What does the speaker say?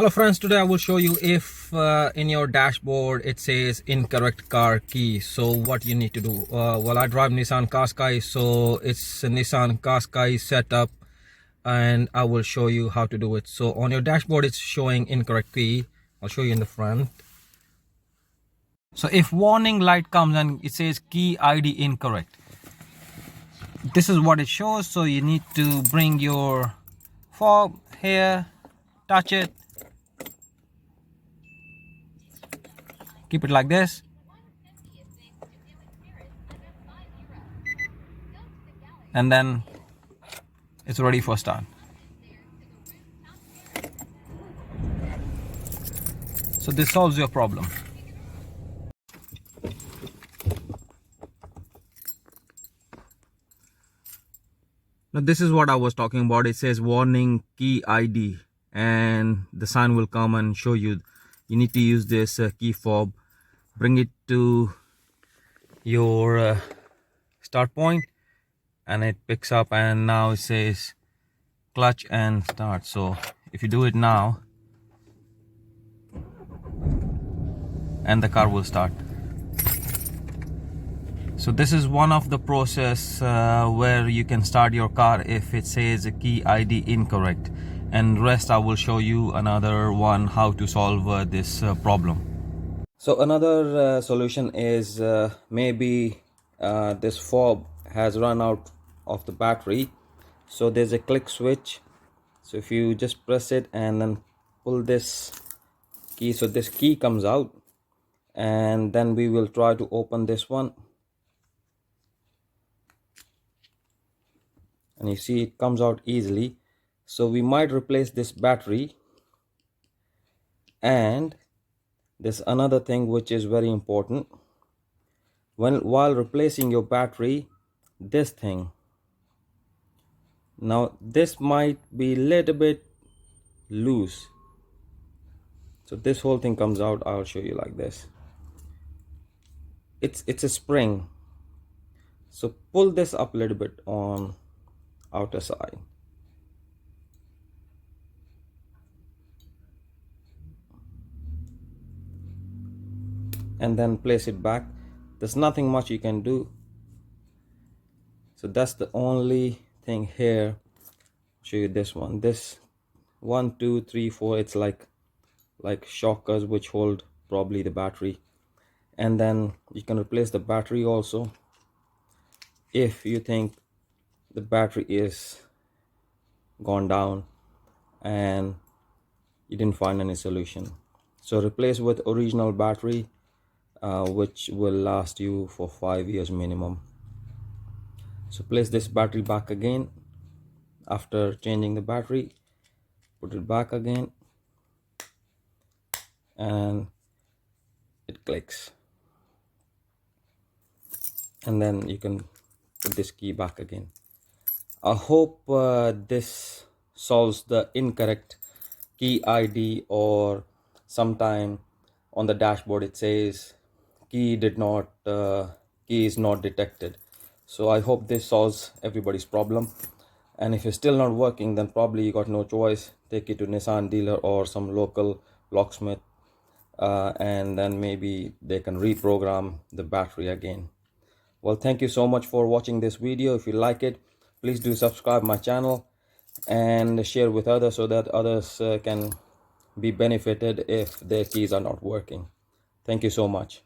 Hello friends, today I will show you if in your dashboard it says incorrect car key. So what you need to do, well, I drive Nissan Qashqai, so it's a Nissan Qashqai setup and I will show you how to do it. So on your dashboard it's showing incorrect key. I'll show you in the front. So if warning light comes and it says key ID incorrect, this is what it shows. So you need to bring your fob here, touch it, keep it like this, and then it's ready for start. So this solves your problem. Now this is what I was talking about. It says warning key ID and the sign will come and show you. You need to use this key fob, bring it to your start point and it picks up, and now it says clutch and start. So if you do it now, and the car will start. So this is one of the process where you can start your car if it says a key ID incorrect, and rest I will show you another one how to solve this problem. So another solution is maybe this fob has run out of the battery. So there's a click switch, so if you just press it and then pull this key, so this key comes out, and then we will try to open this one, and you see it comes out easily. So we might replace this battery. And there's another thing which is very important. While replacing your battery, this thing, now this might be a little bit loose, so this whole thing comes out. I'll show you like this. It's a spring, so pull this up a little bit on outer side, and then place it back. There's nothing much you can do. So that's the only thing here. I'll show you this one. This 1 2 3 4, it's like shockers which hold probably the battery. And then you can replace the battery also if you think the battery is gone down and you didn't find any solution. So replace with original battery, which will last you for 5 years minimum. So place this battery back again after changing the battery, put it back again, and it clicks, and then you can put this key back again. I hope this solves the incorrect key ID, or sometime on the dashboard it says key is not detected. So I hope this solves everybody's problem. And if it's still not working, then probably you got no choice. Take it to Nissan dealer or some local locksmith, and then maybe they can reprogram the battery again. Well, thank you so much for watching this video. If you like it, please do subscribe my channel and share with others so that others can be benefited if their keys are not working. Thank you so much.